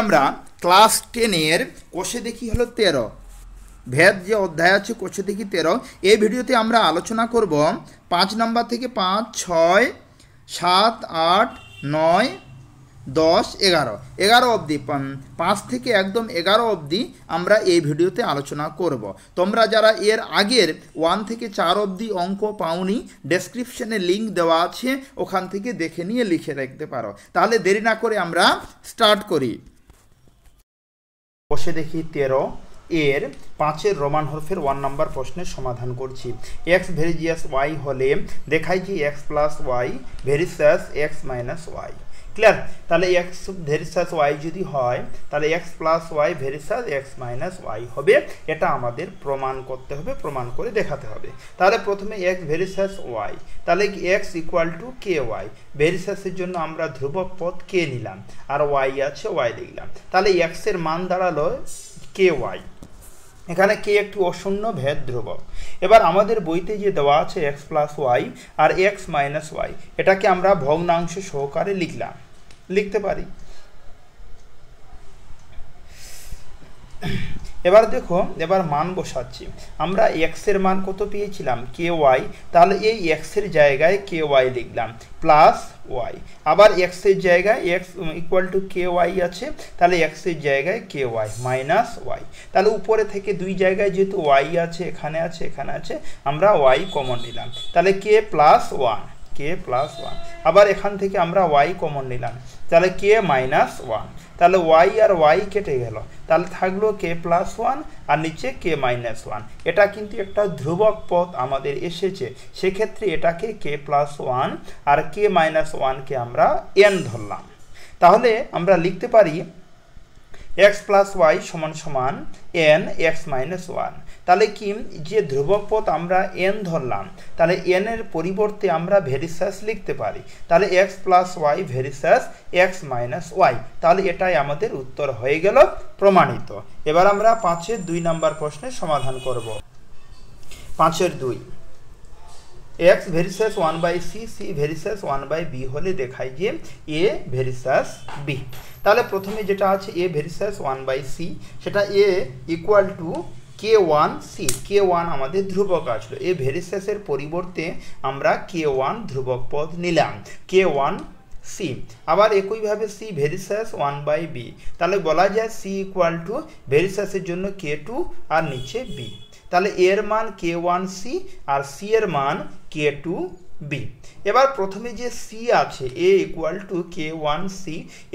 আমরা ক্লাস 10 এর কোষে দেখি হলো 13 ভেদ যে অধ্যায় আছে কোষে দেখি 13 এই ভিডিওতে আমরা আলোচনা করব 5 নাম্বার থেকে 5 6 7 8 9 10 11 11 অবধি 5 থেকে একদম 11 অবধি আমরা এই ভিডিওতে আলোচনা করব। তোমরা যারা এর আগের 1 থেকে 4 অবধি অঙ্ক পাওনি ডেসক্রিপশনে লিংক দেওয়া আছে, ওখান থেকে দেখে নিয়ে লিখে রাখতে পারো। তাহলে দেরি না করে আমরা স্টার্ট করি। বসে দেখি 13 এর 5 রোমান হরফের 1 নাম্বার প্রশ্নের সমাধান করছি। x ভেরিজিয়াস y হলে দেখাই যে x plus y ভেরিসাস x minus y। Clear? তাহলে x ভেরিসাস y যদি হয় তাহলে x plus y ভেরিসাস x minus y হবে। এটা আমাদের প্রমাণ করতে হবে, প্রমাণ করে দেখাতে হবে। তাহলে প্রথমে x ভেরিসাস y, তাহলে x ইকুয়াল টু ky। ভেরিসাসের জন্য আমরা ধ্রুবক পদ k নিলাম আর y আছে y লিখলাম। তাহলে x এর মান দাঁড়ালো ky। এখানে কে একটি অশূন্য ভেদ ধ্রুবক। এবার আমাদের বইতে যে দেওয়া আছে x প্লাস y আর x মাইনাস y, এটাকে আমরা ভগ্নাংশ সহকারে লিখতে পারি। এবার দেখো, এবার মান বসাচ্ছি। আমরা x এর মান কত পেয়েছিলাম? ky। তাহলে এই x এর জায়গায় ky লিখলাম প্লাস y। আবার x এর জায়গায় x ইকুয়াল টু ky আছে, তাহলে x এর জায়গায় ky মাইনাস y। তাহলে উপরে থেকে দুই জায়গায় যেহেতু y আছে, এখানে আছে, এখানে আছে, আমরা y কমন নিলাম। তাহলে k প্লাস 1, k প্লাস 1। আবার এখান থেকে আমরা y কমন নিলাম, তাহলে k মাইনাস 1। তাহলে y আর y কেটে গেল, তাহলে থাকলো k প্লাস 1 আর নিচে k মাইনাস 1। এটা কিন্তু একটা ধ্রুবক পদ আমাদের এসেছে, সেক্ষেত্রে এটাকে k প্লাস 1 আর k মাইনাস 1কে আমরা n ধরলাম। তাহলে আমরা লিখতে পারি x প্লাস y সমান সমান n x মাইনাস 1। তাহলে কি, যে ধ্রুবক পদ আমরা n ধরলাম, তাহলে n এর পরিবর্তে আমরা ভেরিসাস লিখতে পারি। তাহলে x plus y ভেরিসাস x minus y। তাহলে এটাই আমাদের উত্তর হয়ে গেল, প্রমাণিত। এবার আমরা 5-এর 2 নাম্বার প্রশ্নের সমাধান করব। 5-এর 2, x ভেরিসাস 1/c, c ভেরিসাস 1/b হলে দেখায় যে a ভেরিসাস b। তাহলে প্রথমে যেটা আছে a ভেরিসাস 1/c, সেটা a equal to k1c। k1 আমাদের ধ্রুবক আসলো, a ভেরিসাসের পরিবর্তে আমরা k1 ধ্রুবক পদ নিলাম, k1c। আবার একইভাবে c ভেরিসাস 1/b, তাহলে বলা যায় c ইকুয়াল টু ভেরিসাসের জন্য k2 আর নিচে b। তাহলে এর মান k1c আর c এর মান k2b। এবার প্রথমে যে c আছে a ইকুয়াল টু k1c,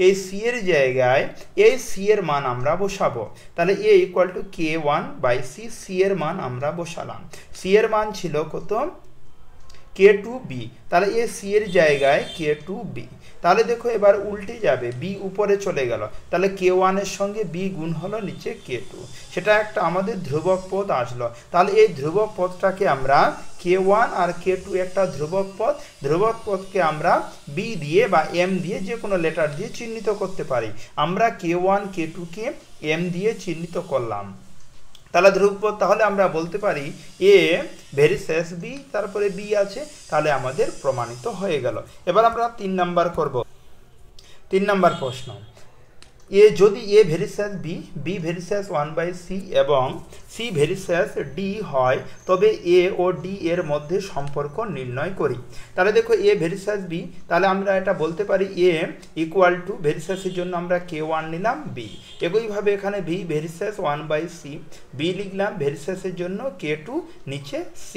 এই c এর জায়গায় এই c এর মান আমরা বসাবো। তাহলে a equal to k1/c, c এর মান আমরা বসালাম। c এর মান ছিল কত? k2b। তাহলে এই c এর জায়গায় k2b। তাহলে দেখো এবার উল্টে যাবে, b উপরে চলে গেল, তাহলে k1 এর সঙ্গে b গুণ হলো নিচে k2। সেটা একটা আমাদের ধ্রুবক পদ আসলো। তাহলে এই ধ্রুবক পদটাকে আমরা k1 আর k2 একটা ধ্রুবক পদ, ধ্রুবক পদকে আমরা b দিয়ে বা m দিয়ে যে কোনো লেটার দিয়ে চিহ্নিত করতে পারি। আমরা k1 k2 কে m দিয়ে চিহ্নিত করলাম। তাহলে ধ্রুবপদ, তাহলে আমরা বলতে পারি a ভেরিসাস b, তারপরে b আছে, তাহলে আমাদের প্রমাণিত হয়ে গেল। এবার আমরা 3 নাম্বার করব। 3 নাম্বার প্রশ্ন, যদি a ভেরিসাস b, b ভেরিসাস 1/c এবং c ভেরিসাস d হয়, তবে a ও d এর মধ্যে সম্পর্ক নির্ণয় করি। তাহলে দেখো a ভেরিসাস b, তাহলে আমরা এটা বলতে পারি a ইকুয়াল টু ভেরিসাসের জন্য আমরা k1 নিলাম b। একইভাবে এখানে b ভেরিসাস 1/c, b লিখলাম ভেরিসাসের জন্য k2 নিচে c।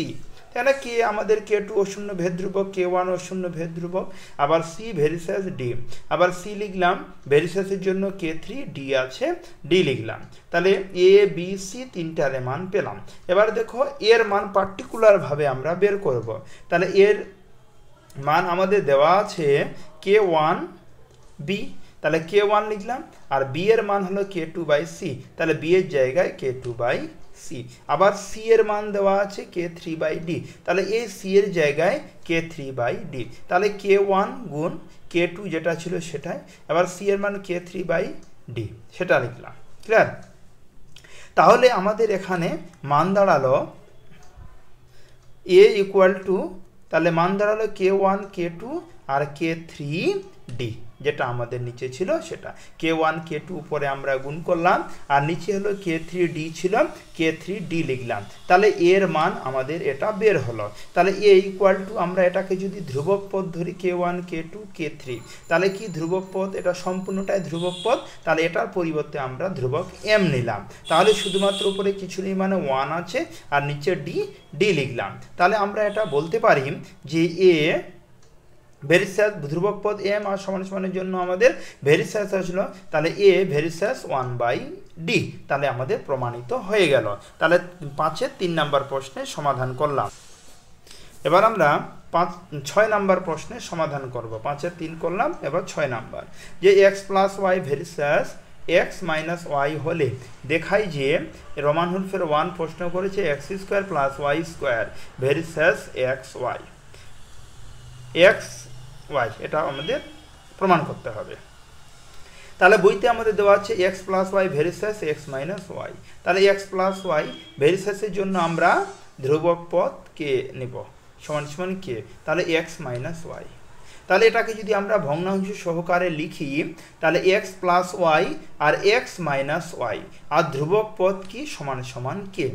তাহলে কে আমাদের k2 অশূন্য ভেদ ধ্রুবক, k1 অশূন্য ভেদ ধ্রুবক। আবার c ভেরিসাস d, আবার c লিখলাম ভেরিসাসের জন্য k3, d আছে, d লিখলাম। তাহলে a b c তিনটার মান পেলাম। এবার দেখো এর মান পার্টিকুলার ভাবে আমরা বের করব। তাহলে এর মান আমাদের দেওয়া আছে k1b, তাহলে k1 লিখলাম, আর b এর মান হলো k2/c, তাহলে b এর জায়গায় k2/c। আবার c এর মান দেওয়া আছে k3/d, তাহলে এই c এর জায়গায় k3/d। তাহলে k1 গুণ k2 যেটা ছিল সেটাই, আবার c এর মান k3/d, সেটা লিখলাম। ক্লিয়ার? তাহলে আমাদের এখানে মান দাঁড়ালো a ইকুয়াল টু, তাহলে মান দাঁড়ালো k1 k2 আর k3d। যেটা আমাদের নিচে ছিল সেটা k1 k2 উপরে আমরা গুণ করলাম আর নিচে হলো k3d ছিল k3d লিখলাম তাহলে a এর মান আমাদের এটা বের হলো তাহলে a ইকুয়াল টু আমরা এটাকে যদি ধ্রুবক পদ ধরি k1 k2 k3 তাহলে কি ধ্রুবক পদ এটা সম্পূর্ণটাই ধ্রুবক পদ তাহলে এটার পরিবর্তে আমরা ধ্রুবক m নিলাম তাহলে শুধুমাত্র উপরে কিছু নেই মানে 1 আছে আর নিচে d লিখলাম তাহলে আমরা এটা বলতে পারি যে a ভেরিসাস ধ্রুবক পদ m আর সমান সমানের জন্য আমাদের ভেরিসাস আসলো তাহলে a ভেরিসাস 1/d তাহলে আমাদের প্রমাণিত হয়ে গেল তাহলে 5 এর 3 নাম্বার প্রশ্নের সমাধান করলাম এবার আমরা 6 নাম্বার প্রশ্নের সমাধান করব 5 এর 3 করলাম এবার 6 নাম্বার যে x + y ভেরিসাস x - y হলে দেখাই যে রোমান হরফের 1 প্রশ্ন করেছে x² + y² ভেরিসাস xy xy এটা আমাদের প্রমাণ করতে হবে তাহলে বইতে আমাদের দেওয়া আছে x + y ভেরিসাস x - y তাহলে x + y ভেরিসাসের জন্য আমরা ধ্রুবক পদ কে নেব সমান সমান কে তাহলে x - y তাহলে এটাকে যদি আমরা ভগ্নাংশ সহকারে লিখি তাহলে x + y আর x - y আর ধ্রুবক পদ কি সমান সমান কে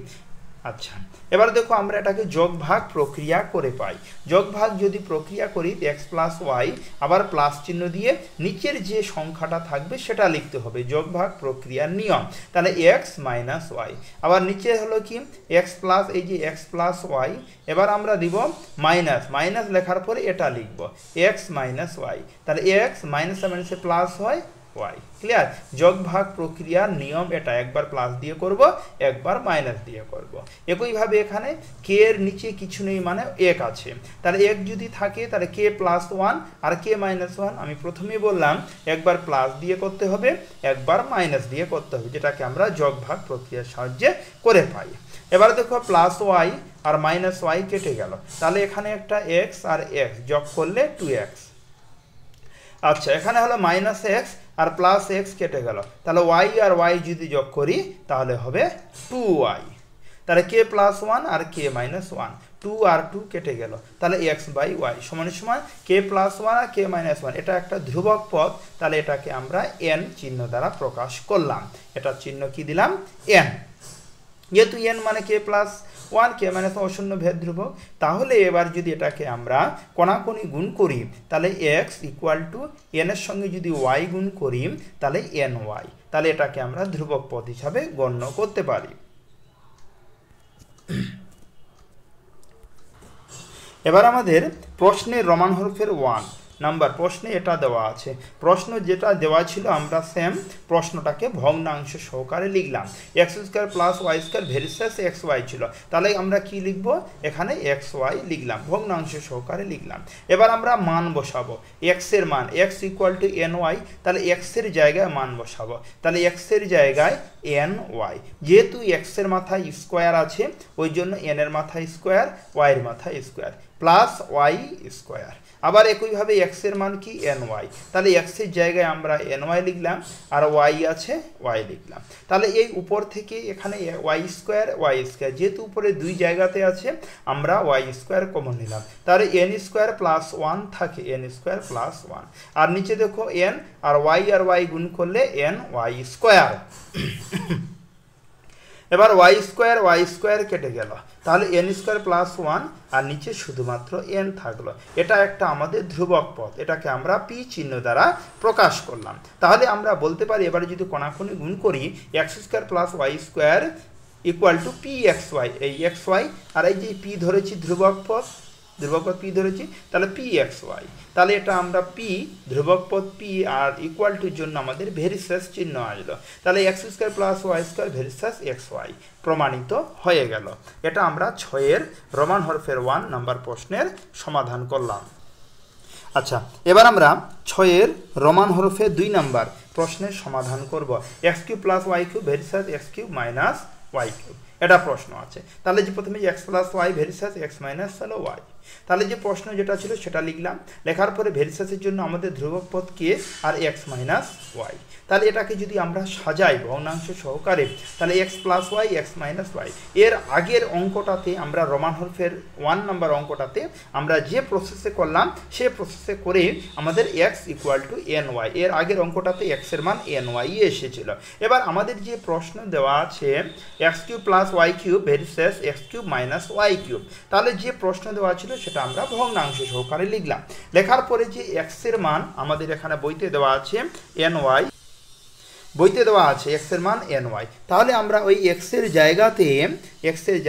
আচ্ছা এবার দেখো আমরা এটাকে যোগ ভাগ প্রক্রিয়া করে পাই যোগ ভাগ যদি প্রক্রিয়া করি x + y আবার প্লাস চিহ্ন দিয়ে নিচের যে সংখ্যাটা থাকবে সেটা লিখতে হবে যোগ ভাগ প্রক্রিয়ার নিয়ম তাহলে x - y আবার নিচে হলো কি x প্লাস এই যে x + y এবার আমরা দিব মাইনাস মাইনাস লেখার পরে এটা লিখব x - y তাহলে x মাইনাসে প্লাস হয় y ক্লিয়ার যোগ ভাগ প্রক্রিয়ার নিয়ম এটা একবার প্লাস দিয়ে করব একবার মাইনাস দিয়ে করব একই ভাবে এখানে k এর নিচে কিছু নেই মানে 1 আছে তাহলে 1 যদি থাকে তাহলে k + 1 আর k - 1 আমি প্রথমেই বললাম একবার প্লাস দিয়ে করতে হবে একবার মাইনাস দিয়ে করতে হবে যেটাকে আমরা যোগ ভাগ প্রক্রিয়ার সাহায্যে করে পাই এবার দেখো +y আর -y কেটে গেল তাহলে এখানে একটা x আর x যোগ করলে 2x আচ্ছা এখানে হলো -x আর +x কেটে গেল তাহলে y আর y যদি যোগ করি তাহলে হবে 2y তাহলে k + 1 আর k - 1 2 আর 2 কেটে গেল তাহলে x/y সমান সমান k + 1 আর k - 1 এটা একটা ধ্রুবক পদ তাহলে এটাকে আমরা n চিহ্ন দ্বারা প্রকাশ করলাম এটা চিহ্ন কি দিলাম n যেহেতু n মানে k + 1 k - 1 অশূন্য ভেদ ধ্রুবক তাহলে এবার যদি এটাকে আমরা কোণাকুণি গুণ করি তাহলে x = n এর সঙ্গে যদি y গুণ করি তাহলে ny তাহলে এটাকে আমরা ধ্রুবক পদ হিসাবে গণ্য করতে পারি এবার আমাদের প্রশ্নের রোমান হরফের 1 নাম্বার প্রশ্নে এটা দেওয়া আছে প্রশ্ন যেটা দেওয়া ছিল আমরা সেম প্রশ্নটাকে ভগ্নাংশ সহকারে লিখলাম x² + y² ভেরিসাস xy ছিল তাহলে আমরা কি লিখব এখানে xy লিখলাম ভগ্নাংশ সহকারে লিখলাম এবার আমরা মান বসাবো x এর মান x = ny তাহলে x এর জায়গায় মান বসাবো তাহলে x এর জায়গায় ny যেহেতু x এর মাথায় স্কয়ার আছে ওই জন্য n এর মাথায় স্কয়ার y এর মাথায় স্কয়ার প্লাস y স্কয়ার আবার একই ভাবে x এর মান কি ny তাহলে x এর জায়গায় আমরা ny লিখলাম আর y আছে y লিখলাম তাহলে এই উপর থেকে এখানে y² যেহেতু উপরে দুই জায়গাতে আছে আমরা y² কমন নিলাম তাহলে n² + 1 থাকে n² + 1 আর নিচে দেখো n আর y গুণ করলে ny²। এবার y² কেটে গেল তাহলে n² + 1 আর নিচে শুধুমাত্র n থাকলো এটা একটা আমাদের ধ্রুবক পদ এটাকে আমরা p চিহ্ন দ্বারা প্রকাশ করলাম তাহলে আমরা বলতে পারি এবারে যদি কোণাকুণি গুণ করি x² + y² = pxy এই xy আর এই যে p ধরেছি ধ্রুবক পদ p ধরেছি তাহলে pxy তাহলে এটা আমরা p ধ্রুবক পদ p আর ইকুয়াল টু জন্য আমাদের ভেরিসাস চিহ্ন আসলো তাহলে x² + y² ভেরিসাস xy প্রমাণিত হয়ে গেল এটা আমরা 6 এর রোমান হরফের 1 নাম্বার প্রশ্নের সমাধান করলাম আচ্ছা এবার আমরা 6 এর রোমান হরফে 2 নাম্বার প্রশ্নের সমাধান করব x³ + y³ ভেরিসাস x³ - y³ এটা প্রশ্ন আছে। তাহলে যে প্রথমে যে X plus Y versus X minus হলো ওয়াই, তাহলে যে প্রশ্ন যেটা ছিল সেটা লিখলাম। লেখার পরে ভেরিসাসের জন্য আমাদের ধ্রুবক পদ কে আর এক্স মাইনাস ওয়াই। তাহলে এটাকে যদি আমরা সাজাই ভগ্নাংশ সহকারে, তাহলে x plus y x minus y. এর আগের অঙ্কটাতে আমরা রোমান হরফের 1 নাম্বার অঙ্কটাতে আমরা যে প্রসেসে করলাম সে প্রসেসে করে আমাদের x equal to n y, এর আগের অঙ্কটাতে এক্সের মান এন ওয়াই এসেছিল। এবার আমাদের যে প্রশ্ন দেওয়া আছে X cube plus Y cube versus X cube minus Y cube, তাহলে যে প্রশ্ন দেওয়া ছিল সেটা আমরা ভগ্নাংশ সহকারে লিখলাম। লেখার পরে যে এক্সের মান আমাদের এখানে বইতে দেওয়া আছে এন ওয়াই, বইতে দেওয়া আছে এক্সের মান এন ওয়াই, তাহলে আমরা ওই এক্সের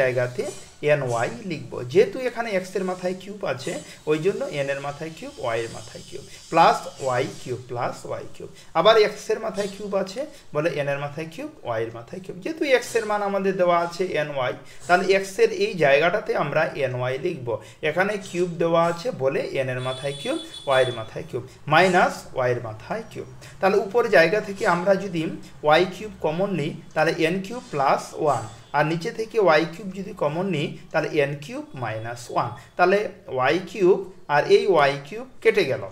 জায়গাতে এন ওয়াই লিখবো। যেহেতু এখানে এক্সের মাথায় কিউব আছে ওই জন্য এন এর মাথায় কিউব ওয়াই এর মাথায় cube plus Y cube plus Y cube. আবার এক্সের মাথায় কিউব আছে বলে এন এর মাথায় কিউব ওয়াই এর মাথায় কিউব। যেহেতু এক্সের মান আমাদের দেওয়া আছে এন ওয়াই, তাহলে এক্সের এই জায়গাটাতে আমরা এন ওয়াই লিখবো। এখানে কিউব দেওয়া আছে বলে এন এর মাথায় কিউব ওয়াই এর মাথায় কিউব মাইনাস ওয়াই এর মাথায় কিউব। তাহলে উপর জায়গা থেকে আমরা যদি ওয়াই কিউব কমন নিই তাহলে এন কিউব প্লাস ওয়ান, আর নিচে থেকে ওয়াই কিউব যদি কমন নিই তাহলে এন কিউব মাইনাস ওয়ান। তাহলে ওয়াই কিউব আর এই ওয়াই কিউব কেটে গেল,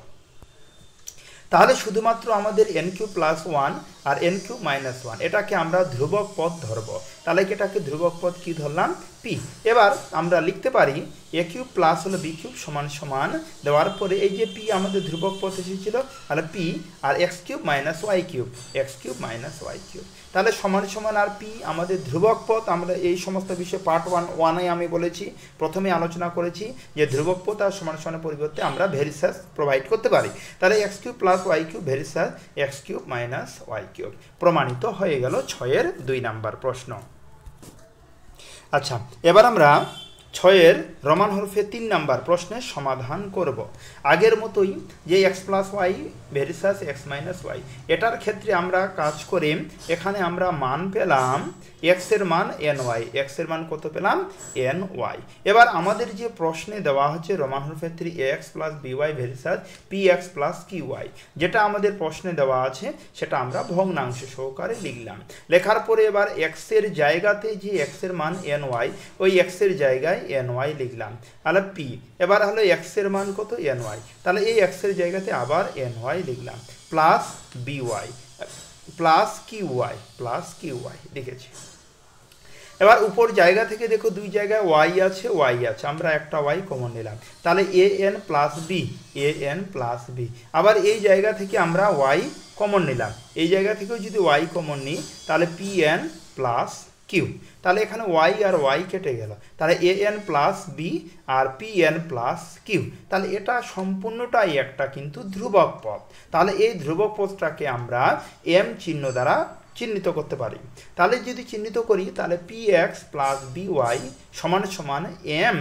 তাহলে শুধুমাত্র আমাদের এন কিউব প্লাস ওয়ান আর এন কিউব মাইনাস ওয়ান এটাকে আমরা ধ্রুবক পদ ধরব। তাহলে এটাকে ধ্রুবক পদ কি ধরলাম? পি। এবার আমরা লিখতে পারি এ কিউব প্লাস হলো বি কিউব সমান সমান দেওয়ার পরে এই যে পি আমাদের ধ্রুবক পদ এসেছিল তাহলে পি আর X cube minus Y cube, X cube minus Y cube, তাহলে সমান সমান আর পি আমাদের ধ্রুবক পদ। আমরা এই সমস্ত বিষয়ে পার্ট ওয়ানে আমি বলেছি, প্রথমে আলোচনা করেছি যে ধ্রুবক পদ আর সমান সমানের পরিবর্তে আমরা ভেরিসাস প্রোভাইড করতে পারি। তাহলে X cube plus Y cube versus X cube minus Y cube প্রমাণিত হয়ে গেল 6-এর 2 নাম্বার প্রশ্ন। আচ্ছা, এবার আমরা 6-এর রোমান হরফে 3 নাম্বার প্রশ্নের সমাধান করব। আগের মতোই যে X plus Y versus X minus Y, এটার ক্ষেত্রে আমরা কাজ করে এখানে আমরা মান পেলাম এক্সের মান এন ওয়াই, এক্সের মান কত পেলাম? N Y. এবার আমাদের যে প্রশ্নে দেওয়া হচ্ছে রোমান হরফে 3 X plus B Y versus P X plus Q Y, যেটা আমাদের প্রশ্নে দেওয়া আছে সেটা আমরা ভগ্নাংশ সহকারে লিখলাম। লেখার পরে এবার এক্সের জায়গাতে যে এক্সের মান এন ওয়াই, ওই এক্সের জায়গায় এন ওয়াই লিখলাম। তাহলে পি, এবার হলো এক্সের মান কত? এন ওয়াই, তাহলে এই এক্সের জায়গাতে আবার এন ওয়াই লিখলাম plus B y plus Q y লিখেছি। এবার উপর জায়গা থেকে দেখো দুই জায়গায় ওয়াই আছে, আমরা একটা ওয়াই কমন নিলাম, তাহলে এ এন প্লাস বি। আবার এই জায়গা থেকে আমরা ওয়াই কমন নিলাম, এই জায়গা থেকেও যদি ওয়াই কমন নিই তাহলে পি এন প্লাস কিউ। তাহলে এখানে ওয়াই আর ওয়াই কেটে গেল, তাহলে এ এন প্লাস বি আর পি এন প্লাস কিউ। তাহলে এটা সম্পূর্ণটাই একটা কিন্তু ধ্রুবক পদ। তাহলে এই ধ্রুবক পদটাকে আমরা এম চিহ্ন দ্বারা চিহ্নিত করতে পারি। তাহলে যদি চিহ্নিত করি তাহলে P X plus B Y সমান সমান এম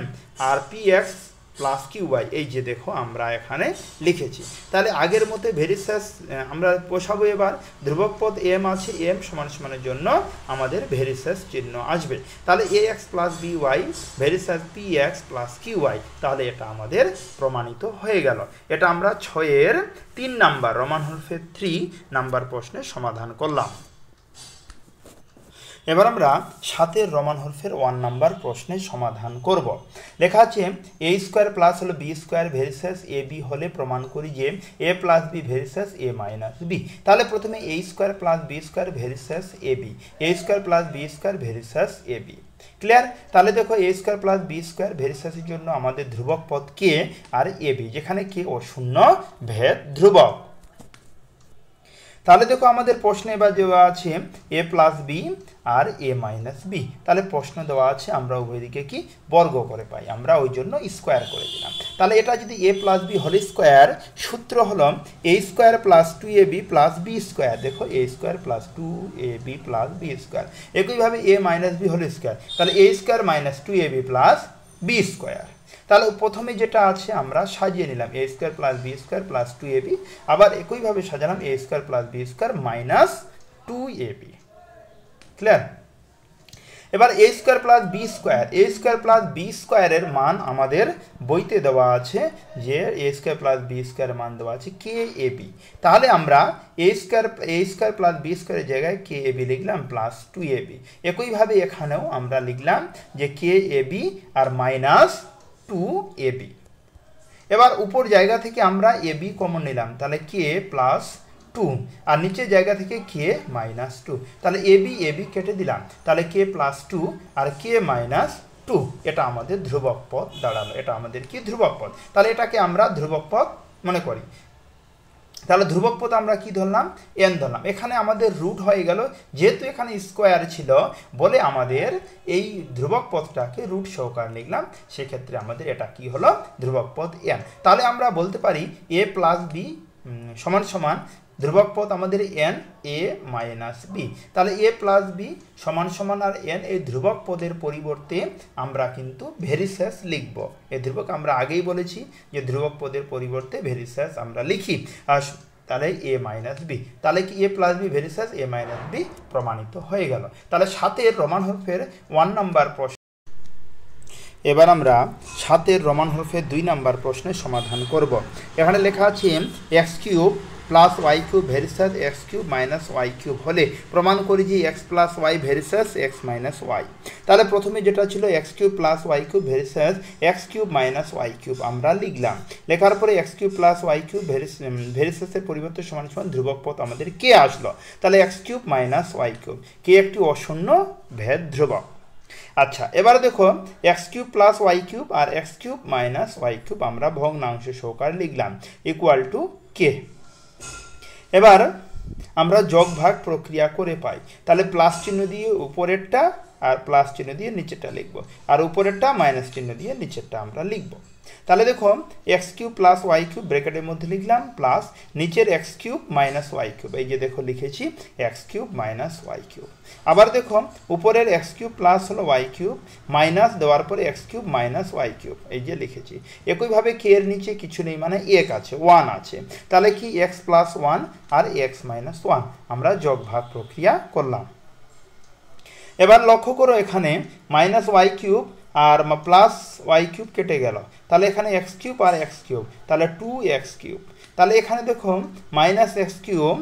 আর P X plus Q Y, এই যে দেখো আমরা এখানে লিখেছি। তাহলে আগের মতো ভেরিসাস আমরা বসাবো। এবার ধ্রুবক পদ এম আছে, এম সমান সমানের জন্য আমাদের ভেরিসাস চিহ্ন আসবে। তাহলে A X plus B Y versus P X plus Q Y, তাহলে এটা আমাদের প্রমাণিত হয়ে গেল। এটা আমরা 6-এর 3 নাম্বার রোমান হরফে 3 নাম্বার প্রশ্নের সমাধান করলাম। এবার আমরা 7-এর রোমান হরফের 1 নাম্বার প্রশ্নের সমাধান করব। লেখা আছে এ স্কোয়ার প্লাস হলো বি স্কোয়ার ভেরিসাস এ বি হলে প্রমাণ করি যে এ প্লাস বি ভেরিসাস এ মাইনাস বি। তাহলে প্রথমে এ square plus B square ভেরিসাস A B, A square plus B square ভেরিসাস A B. Clear? তাহলে দেখো A square plus B square ভেরিসাসের জন্য আমাদের ধ্রুবক পদ কে আর এ বি, যেখানে কে ও শূন্য ভেদ ধ্রুবক। তাহলে দেখো আমাদের প্রশ্নে এবার দেওয়া আছে এ প্লাস বি আর এ মাইনাস বি। তাহলে প্রশ্ন দেওয়া আছে আমরা উভয় দিকে কি বর্গ করে পাই, আমরা ওই জন্য স্কোয়ার করে দিলাম। তাহলে এটা যদি A plus B whole square, সূত্র হলো A square plus 2ab plus B square. দেখো A square plus 2ab plus B square. একইভাবে A minus B whole square, তাহলে A square minus 2ab plus B square. তাহলে প্রথমে যেটা আছে আমরা সাজিয়ে নিলাম A square plus B square plus 2ab, আবার একইভাবে সাজালাম A square plus B square minus 2ab। Clear? এবার A square plus B square, A square plus B স্কোয়ারের মান আমাদের বইতে দেওয়া আছে যে এ স্কোয়ার প্লাস বি স্কোয়ারের মান দেওয়া আছে কে এ বি। তাহলে আমরা এ স্কোয়ার প্লাস বি স্কোয়ারের জায়গায় কে এ বি লিখলাম প্লাস 2ab। একইভাবে এখানেও আমরা লিখলাম যে কে A B R minus 2ab। এবার উপর জায়গা থেকে আমরা এ বি কমন নিলাম, তাহলে কে প্লাস 2 আর নিচের জায়গা থেকে কে মাইনাস 2, তাহলে এ বি কেটে দিলাম, তাহলে কে প্লাস 2 আর কে মাইনাস 2, এটা আমাদের ধ্রুবক পদ দাঁড়ালো। এটা আমাদের কি ধ্রুবক পদ, তাহলে এটাকে আমরা ধ্রুবক পদ মনে করি। তাহলে ধ্রুবক পদ আমরা কি ধরলাম, এন ধরলাম। এখানে আমাদের রুট হয়ে গেল, যেহেতু এখানে স্কোয়ার ছিল বলে আমাদের এই ধ্রুবক পদটাকে রুট সহকারে লিখলাম, সেক্ষেত্রে আমাদের এটা কি হলো ধ্রুবক পদ এন। তাহলে আমরা বলতে পারি এ প্লাস বি সমান সমান ধ্রুবক পদ আমাদের এন এ মাইনাস বি। তাহলে এ প্লাস বি সমান সমান আর এন, এই ধ্রুবক পদের পরিবর্তে আমরা কিন্তু ভেরিসেস লিখব। এই ধ্রুবক আমরা আগেই বলেছি যে ধ্রুবক পদের পরিবর্তে ভেরিসেস আমরা লিখি। আর তাহলে এ মাইনাস বি, তাহলে কি এ প্লাস বি ভেরিসেস এ মাইনাস বি প্রমাণিত হয়ে গেল। তাহলে 7 রোমান হরফের 1 নাম্বার প্রশ্ন। এবার আমরা 7 রোমান হরফের 2 নাম্বার প্রশ্নের সমাধান করব। এখানে লেখা আছে X cube plus Y cube versus X cube minus Y cube হলে প্রমাণ করি যে X plus Y versus X minus Y. তাহলে প্রথমে যেটা ছিল X cube plus Y cube versus X cube minus Y cube আমরা লিখলাম। লেখার পরে x cube plus Y cube ভেরিসেসের পরিবর্তে সমান সমান ধ্রুবক পদ আমাদের কে আসলো। তাহলে X cube minus Y cube, কে একটি অশূন্য ভেদ ধ্রুবক। আচ্ছা, এবার দেখো x cube plus Y cube আর X cube minus Y cube আমরা ভগ্নাংশ সহকারে লিখলাম ইকুয়াল টু কে। এবার আমরা যোগ ভাগ প্রক্রিয়া করে পাই, তাহলে প্লাস চিহ্ন দিয়ে উপরেরটা আর প্লাস চিহ্ন দিয়ে নিচেরটা লিখব, আর উপরেরটা মাইনাস চিহ্ন দিয়ে নিচেরটা আমরা লিখব। তাহলে দেখো x cube plus Y cube ব্র্যাকেটের মধ্যে লিখলাম প্লাস নিচের x cube minus Y cube, এই যে দেখো লিখেছি x cube minus Y cube. আবার দেখো উপরের এক্স কিউব প্লাস হলো ওয়াই কিউব মাইনাস দেওয়ার পরে x cube minus Y cube, এই যে লিখেছি। একইভাবে কে এর নিচে কিছু নেই, মানে এক আছে, 1 আছে, তাহলে কি এক্স প্লাস 1 আর এক্স মাইনাস 1 আমরা যোগ ভাগ প্রক্রিয়া করলাম। এবার লক্ষ্য করো এখানে মাইনাস ওয়াই কিউব আর প্লাস ওয়াই কিউব কেটে গেল, তাহলে এখানে এক্স কিউব আর এক্স কিউব, তাহলে 2x কিউব। তাহলে এখানে দেখো মাইনাস এক্স কিউব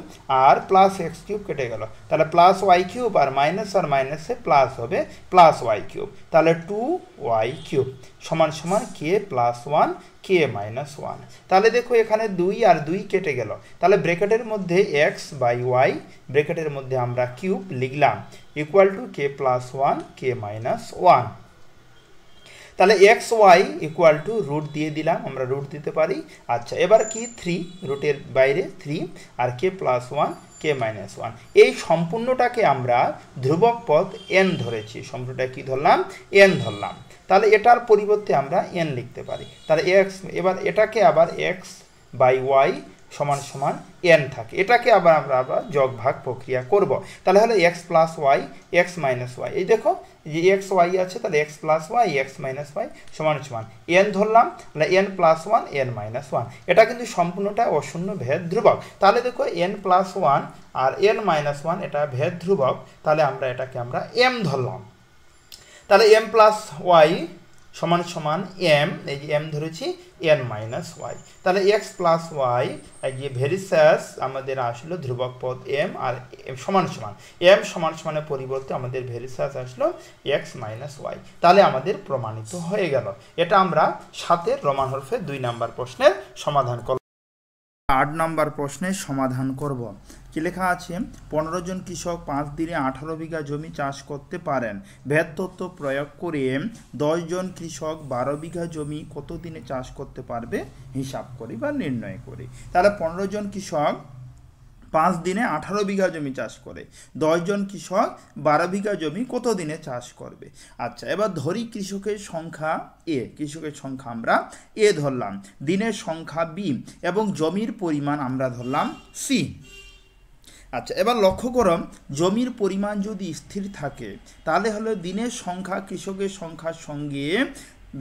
আর প্লাস এক্স কিউব কেটে গেল, তাহলে প্লাস ওয়াই কিউব আর মাইনাসে প্লাস হবে প্লাস ওয়াই কিউব, তাহলে 2y কিউব সমান সমান কে প্লাস 1 কে মাইনাস 1। তাহলে দেখো এখানে 2 আর 2 কেটে গেল, তাহলে ব্র্যাকেটের মধ্যে x বাই ওয়াই ব্র্যাকেটের মধ্যে আমরা কিউব লিখলাম equal to k plus 1 k minus 1। তাহলে x y equal to root দিয়ে দিলাম, আমরা রুট দিতে পারি। আচ্ছা, এবার কি 3 রুটের বাইরে 3 আর কে প্লাস 1 কে মাইনাস 1, এই সম্পূর্ণটাকে আমরা ধ্রুবক পদ এন ধরেছি, সম্পূর্ণটা কি ধরলাম এন ধরলাম। তাহলে এটার পরিবর্তে আমরা এন লিখতে পারি, তাহলে এক্স, এবার এটাকে আবার এক্স বাই ওয়াই সমান সমান এন থাকে, এটাকে আবার আমরা যোগ ভাগ প্রক্রিয়া করব। তাহলে হলো x plus y x minus y, এই দেখো যে এক্স ওয়াই আছে, তাহলে x plus y x minus y সমান সমান এন ধরলাম, তাহলে এন প্লাস 1 এন মাইনাস 1, এটা কিন্তু সম্পূর্ণটা অশূন্য ভেদ ধ্রুবক। তাহলে দেখো এন প্লাস 1 আর এন মাইনাস 1 এটা ভেদ ধ্রুবক, তাহলে আমরা এটাকে আমরা এম ধরলাম। তাহলে এম প্লাস ওয়াই সমান সমান এম, এই যে এম ধরেছি এন মাইনাস ওয়াই, তাহলে এক্স প্লাস ওয়াই এই যে ভেরিসেস আমাদের আসলো ধ্রুবক পদ এম আর সমান সমান এম সমান সমানের পরিবর্তে আমাদের ভেরিসেস আসলো এক্স মাইনাস ওয়াই, তাহলে আমাদের প্রমাণিত হয়ে গেল। এটা আমরা 7 রোমান হরফের 2 নাম্বার প্রশ্নের সমাধান করব। 8 নাম্বার প্রশ্নের সমাধান করব। কি লেখা আছে, 15 জন কৃষক 5 দিনে 18 বিঘা জমি চাষ করতে পারেন। ভেদ তত্ত্ব প্রয়োগ করে 10 জন কৃষক 12 বিঘা জমি কত দিনে চাষ করতে পারবে হিসাব করি বা নির্ণয় করি। তাহলে 15 জন কৃষক 5 দিনে 18 বিঘা জমি চাষ করে, 10 জন কৃষক 12 বিঘা জমি কত দিনে চাষ করবে। আচ্ছা, এবার ধরি কৃষকের সংখ্যা এ, কৃষকের সংখ্যা আমরা এ ধরলাম, দিনের সংখ্যা বি এবং জমির পরিমাণ আমরা ধরলাম সি। আচ্ছা, এবার লক্ষ্য করো জমির পরিমাণ যদি স্থির থাকে তাহলে হলো দিনের সংখ্যা কৃষকের সংখ্যার সঙ্গে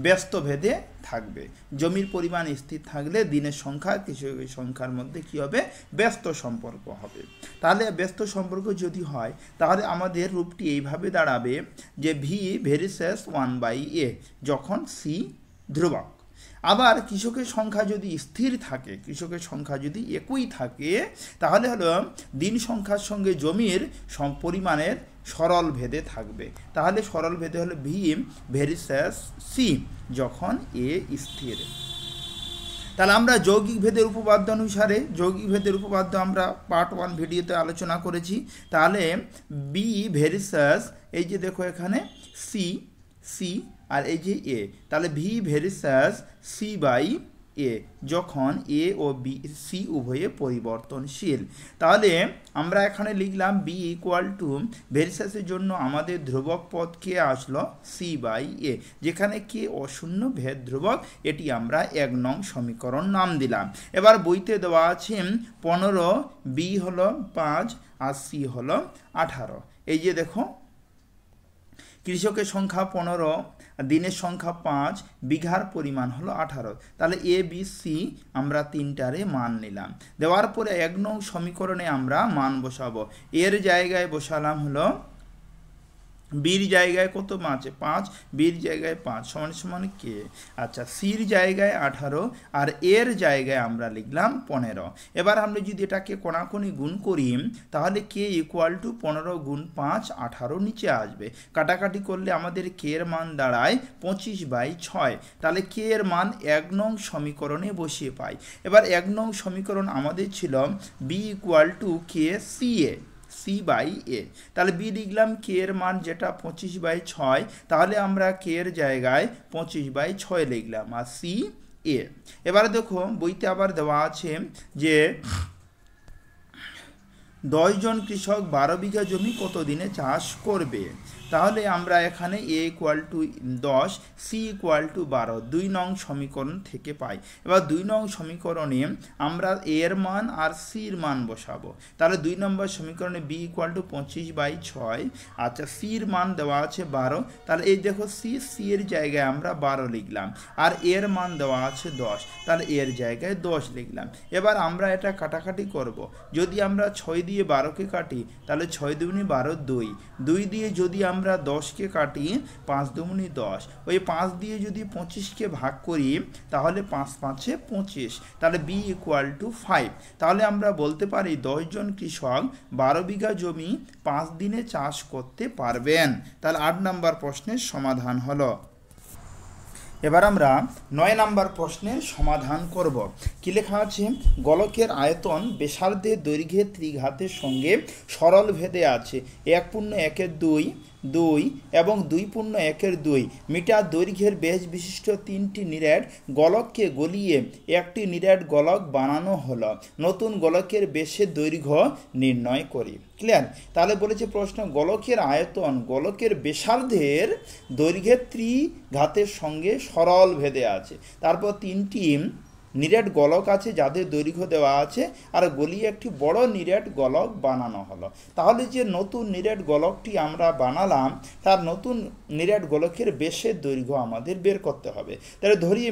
ব্যস্ত ভেদে থাকবে। জমির পরিমাণ স্থির থাকলে দিনের সংখ্যা কৃষকের সংখ্যার মধ্যে কি হবে, ব্যস্ত সম্পর্ক হবে। তাহলে ব্যস্ত সম্পর্ক যদি হয় তাহলে আমাদের রূপটি এইভাবে দাঁড়াবে যে ভি ভেরিসেস 1/a যখন সি ধ্রুবক। আবার কৃষকের সংখ্যা যদি স্থির থাকে, কৃষকের সংখ্যা যদি একই থাকে, তাহলে হলো দিন সংখ্যার সঙ্গে জমির পরিমাণের সরল ভেদে থাকবে। তাহলে সরল ভেদে হলো ভি ভেরিসেস সি যখন এ স্থির। তাহলে আমরা যৌগিক ভেদের উপপাদ্য অনুসারে, যৌগিক ভেদের উপপাদ্য আমরা পার্ট 1 ভিডিওতে আলোচনা করেছি। তাহলে বি ভেরিসেস এই যে দেখো এখানে সি সি আর এই যে এ, তাহলে ভি ভেরিসেস সি বাই এ যখন এ ও বি সি উভয়ে পরিবর্তনশীল। তাহলে আমরা এখানে লিখলাম বি ইকুয়াল টু ভেরিসেসের জন্য আমাদের ধ্রুবক পদ কে আসলো সি বাই এ, যেখানে কে অশূন্য ভেদ ধ্রুবক, এটি আমরা 1 নং সমীকরণ নাম দিলাম। এবার বইতে দেওয়া আছে 15, বি হলো 5 আর সি হলো 18। এই যে দেখো কৃষকের সংখ্যা 15, দিনের সংখ্যা 5, বিঘার পরিমাণ হলো 18। তাহলে এ বি সি আমরা তিনটারে মান নিলাম। দেওয়ার পরে 1 নং সমীকরণে আমরা মান বসাবো। এর জায়গায় বসালাম হলো বির জায়গায় কত আছে 5, বির জায়গায় 5 সমান সমান কে। আচ্ছা, সির জায়গায় 18 আর এর জায়গায় আমরা লিখলাম 15। এবার আমরা যদি এটাকে কোণাকুণি গুণ করি তাহলে কে ইকুয়াল টু 15 গুণ 5 18 নিচে আসবে। কাটাকাটি করলে আমাদের কে এর মান দাঁড়ায় 25/6। তাহলে কে এর মান 1 নং সমীকরণে বসিয়ে পাই। এবার 1 নং সমীকরণ আমাদের ছিল B equal to K C A, C by A. তাহলে বি লিখলাম কে এর মান যেটা 25/6, তাহলে আমরা কে এর জায়গায় 25/6 লিখলাম আর সি এ। এবারে দেখো বইতে আবার দেওয়া আছে যে 10 জন কৃষক 12 বিঘা জমি কত দিনে চাষ করবে। তাহলে আমরা এখানে A equal to 10, C equal to 12 2 নং সমীকরণ থেকে পাই। এবার 2 নং সমীকরণে আমরা এর মান আর সির মান বসাবো। তাহলে 2 নম্বর সমীকরণে বি ইকুয়াল টু 25/6। আচ্ছা, সির মান দেওয়া আছে 12, তাহলে এই দেখো সি এর জায়গায় আমরা 12 লিখলাম আর এর মান দেওয়া আছে 10, তাহলে এর জায়গায় 10 লিখলাম। এবার আমরা এটা কাটাকাটি করব। যদি আমরা 6 দিয়ে 12কে কাটি তাহলে 6 দুগুণে 12 2 দিয়ে যদি আমরা 10কে কাটি 5 দুগুণে 10, ওই 5 দিয়ে যদি 25কে ভাগ করি তাহলে 5 5 25, তাহলে বি ইকুয়াল টু 5। তাহলে আমরা বলতে পারি 10 জন কৃষক 12 বিঘা জমি 5 দিনে চাষ করতে পারবেন। তাহলে 8 নম্বর প্রশ্নের সমাধান হলো। এবার আমরা 9 নম্বর প্রশ্নের সমাধান করব। কি লেখা আছে, গোলকের আয়তন ব্যাসার্ধের দৈর্ঘ্যের ত্রিঘাতের সঙ্গে সরল ভেদে আছে 1.1/2 এবং 2.1/2 মিটার দৈর্ঘ্যের ব্যাস বিশিষ্ট 3টি নিরেট গোলককে গলিয়ে একটি নিরেট গোলক বানানো হলো। নতুন গোলকের ব্যাসের দৈর্ঘ্য নির্ণয় করি। ক্লিয়ার? তাহলে বলেছে প্রশ্ন, গোলকের আয়তন গোলকের ব্যাসার্ধের দৈর্ঘ্যের ত্রিঘাতের সঙ্গে সরল ভেদে আছে। তারপর 3টি নিরেট গোলক আছে যাদের দৈর্ঘ্য দেওয়া আছে আর গলিয়ে একটি বড় নিরেট গোলক বানানো হলো। তাহলে যে নতুন নিরেট গোলকটি আমরা বানালাম তার নতুন নিরেট গোলকের ব্যাসের দৈর্ঘ্য আমাদের বের করতে হবে। তাহলে ধরি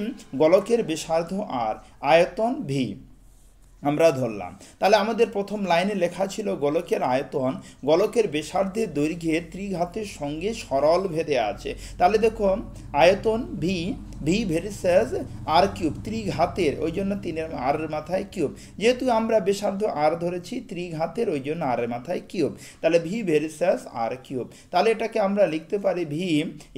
গোলকের ব্যাসার্ধ আর, আয়তন ভি আমরা ধরলাম। তাহলে আমাদের প্রথম লাইনে লেখা ছিল গোলকের আয়তন গোলকের ব্যাসার্ধের দৈর্ঘ্যের ত্রিঘাতের সঙ্গে সরল ভেদে আছে। তাহলে দেখো আয়তন ভি ভেরিসেস আর কিউব, ত্রিঘাতের, ওই জন্য 3 আর এর মাথায় কিউব। যেহেতু আমরা ব্যাসার্ধ আর ধরেছি ত্রিঘাতের, ওই জন্য আর এর মাথায় কিউব। তাহলে ভি ভেরিসেস আর কিউব। তাহলে এটাকে আমরা লিখতে পারি ভি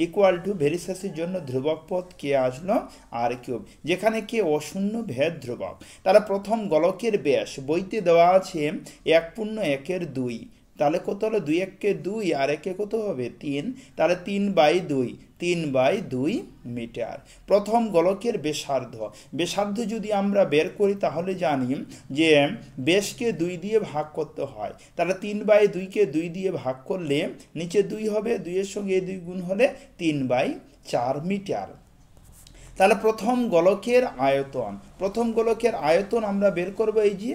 ইকুয়াল টু ভেরিসেসের জন্য ধ্রুবক পদ কে আসলো আর কিউব, যেখানে কে অশূন্য ভেদ ধ্রুবক। তাহলে প্রথম গোলকের ব্যাস বইতে দেওয়া আছে 1.1/2, তাহলে কত হলো 2 1 2 আর 1 কত হবে 3, তাহলে 3/2 মিটার। প্রথম গোলকের ব্যাসার্ধ যদি আমরা বের করি তাহলে জানি যে ব্যাসকে 2 দিয়ে ভাগ করতে হয়। তাহলে 3/2কে 2 দিয়ে ভাগ করলে নিচে 2 হবে, 2 এর সঙ্গে 2 গুণ হলে 3/4 মিটার। তাহলে প্রথম গোলকের আয়তন আমরা বের করব এই যে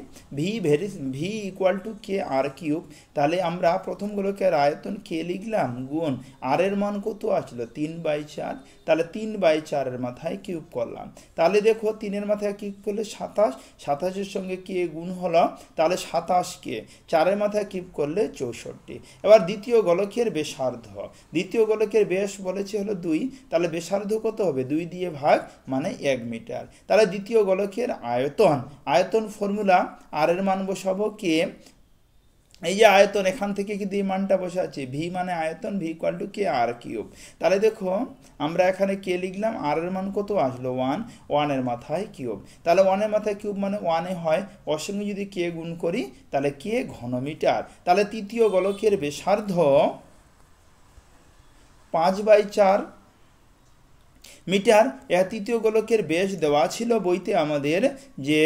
v equal to k r cube. তাহলে আমরা প্রথম গোলকের আয়তন কে লিখলাম গুণ আর এর মান কত আসলো 3/4, তাহলে 3/4 মাথায় কিউব করলাম। তাহলে দেখো 3-এর মাথায় কিউব করলে 27, 27-এর সঙ্গে কে গুণ হলো, তাহলে 27 কে 4-এর মাথায় কিউব করলে 64। এবার দ্বিতীয় গোলকের ব্যাসার্ধ, দ্বিতীয় গোলকের ব্যাস বলেছে হলো 2, তাহলে ব্যাসার্ধ কত হবে 2 দিয়ে ভাগ মানে 1 মিটার। তাহলে দ্বিতীয় গোলকের আয়তন ফর্মুলা আর এর মান বসাবো কে, এই যে আয়তন এখান থেকে কিন্তু এই মানটা বসাচ্ছি ভি মানে আয়তন v equal to k r cube. তাহলে দেখো আমরা এখানে কে লিখলাম আর এর মান কত আসলো 1 এর মাথায় কিউব। তাহলে 1 এর মাথায় কিউব মানে 1 হয়, ওর সঙ্গে যদি কে গুণ করি তাহলে কে ঘনমিটার। তাহলে তৃতীয় গোলকের ব্যাসার্ধ 5/4 মিটার। তৃতীয় গোলকের ব্যাস দেওয়া ছিল বইতে আমাদের যে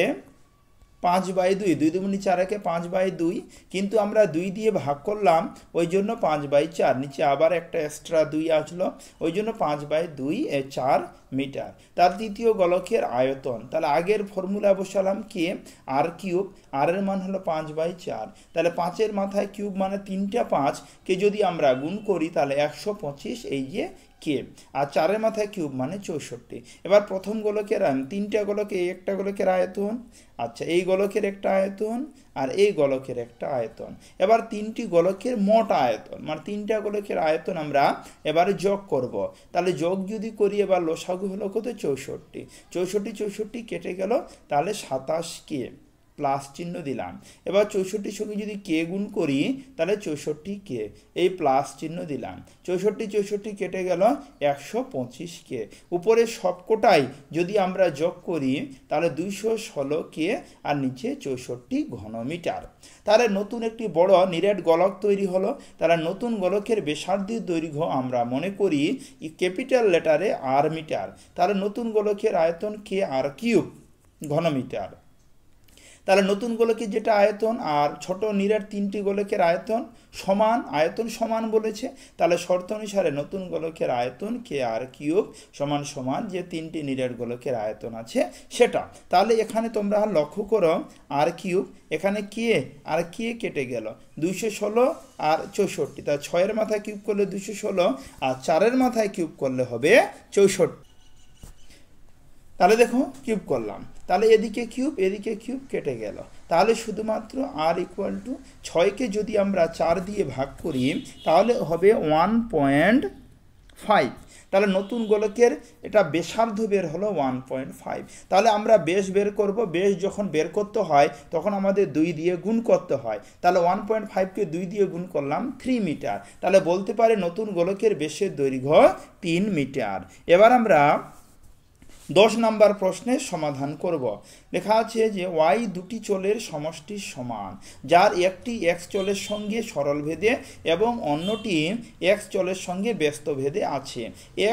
5/2, 2 দুগুণে 4 5/2, কিন্তু আমরা 2 দিয়ে ভাগ করলাম ওই জন্য 5/4, নিচে আবার একটা এক্সট্রা 2 আসলো ওই জন্য 5/2 4 মিটার। তার তৃতীয় গোলকের আয়তন, তাহলে আগের ফর্মুলা বসালাম কে আর কিউব, আর এর মান হলো 5/4, তাহলে 5-এর মাথায় কিউব মানে 3টা 5 কে যদি আমরা গুণ করি তাহলে 125 এই যে কে, আর 4-এর মাথায় কিউব মানে 64। এবার প্রথম গোলকের 3টা গোলকে একটা গোলকের আয়তন, আচ্ছা এই গোলকের একটা আয়তন আর এই গোলকের একটা আয়তন। এবার 3টি গোলকের মোট আয়তন মানে 3টা গোলকের আয়তন আমরা এবারে যোগ করব। তাহলে যোগ যদি করি এবার লসাগু হলো কত 64, 64 কেটে গেল, তাহলে 27 কে প্লাস চিহ্ন দিলাম। এবার 64-র সঙ্গে যদি কে গুণ করি তাহলে 64 কে এই প্লাস চিহ্ন দিলাম, 64 কেটে গেল 125 কে। উপরে সবকটাই যদি আমরা যোগ করি তাহলে 216 কে আর নিচে 64 ঘনমিটার। তাহলে নতুন একটি বড় নিরেট গোলক তৈরি হলো। তাহলে নতুন গোলকের ব্যাসার্ধের দৈর্ঘ্য আমরা মনে করি ক্যাপিটাল লেটারে আর মিটার। তাহলে নতুন গোলকের আয়তন কে আর কিউব ঘনমিটার। তাহলে নতুন গোলকের যেটা আয়তন আর ছোট নিরেট 3টি গোলকের আয়তন সমান বলেছে, তাহলে শর্ত অনুসারে নতুন গোলকের আয়তন কে আর কিউব সমান যে 3টি নিরেট গোলকের আয়তন আছে সেটা। তাহলে এখানে তোমরা লক্ষ্য করো আর কিউব, এখানে কে আর কে কেটে গেল 216 আর 64, তা 6-এর মাথায় কিউব করলে 216 আর 4-এর মাথায় কিউব করলে হবে 64। তাহলে দেখো কিউব করলাম, তাহলে এদিকে কিউব এদিকে কিউব কেটে গেল, তাহলে শুধুমাত্র আর ইকুয়াল টু 6কে যদি আমরা 4 দিয়ে ভাগ করি তাহলে হবে 1.5। তাহলে নতুন গোলকের এটা ব্যাসার্ধ বের হলো 1.5। তাহলে আমরা বেশ বের করব, বেশ যখন বের করতে হয় তখন আমাদের 2 দিয়ে গুণ করতে হয়। তাহলে 1.5কে 2 দিয়ে গুণ করলাম 3 মিটার। তাহলে বলতে পারে নতুন গোলকের বেশের দৈর্ঘ্য 3 মিটার। এবার আমরা 10 নম্বর প্রশ্নের সমাধান করব। লেখা আছে যে y দুটি চলের সমষ্টির সমান, যার একটি x চলের সঙ্গে সরলভেদে এবং অন্যটি x চলের সঙ্গে ব্যস্তভেদে আছে।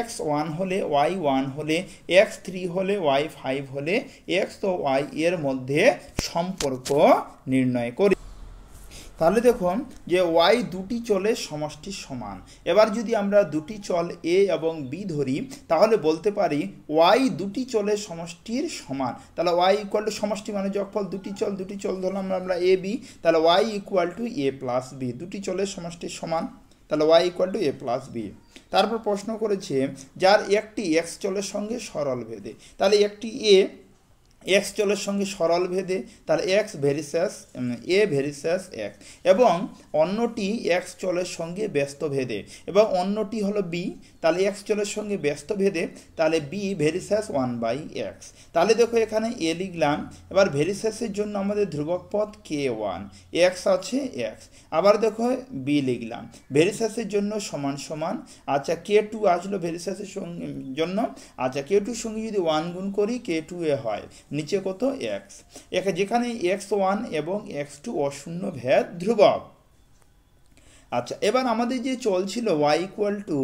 x1 হলে y1 হলে x3 হলে y5 হলে x ও y এর মধ্যে সম্পর্ক নির্ণয় করি। তাহলে দেখুন যে y দুটি চলের সমষ্টির সমান। এবার যদি আমরা দুটি চল a এবং b ধরি তাহলে বলতে পারি y দুটি চলের সমষ্টির সমান। তাহলে y ইকুয়াল টু সমষ্টি মানে যোগফল, দুটি চল ধরলাম আমরা a b, তাহলে y equal to a plus b, দুটি চলের সমষ্টির সমান, তাহলে y equal to a plus b। তারপর প্রশ্ন করেছে যার একটি x চলের সঙ্গে সরলভেদে, তাহলে একটি x চলের সঙ্গে সরলভেদে, তাহলে x ভেরিসাস a ভেরিসাস x, এবং অন্যটি x চলের সঙ্গে ব্যস্তভেদে এবং অন্যটি হলো b, তাহলে x চলের সঙ্গে ব্যস্তভেদে, তাহলে b ভেরিসাস 1/x। তাহলে দেখো এখানে a লিখলাম, এবার ভেরিসাসের জন্য আমাদের ধ্রুবক পদ k1, x আছে x, আবার দেখো b লিখলাম ভেরিসাসের জন্য সমান, আচ্ছা k2 আসলো ভেরিসাসের জন্য, আচ্ছা k2-র সঙ্গে যদি 1 গুণ করি k2a হয়, নিচে কত x, যেখানে x1 এবং x2 অশূন্য ভেদ ধ্রুবক। আচ্ছা এবার আমাদের যে চল ছিল y ইকুয়াল টু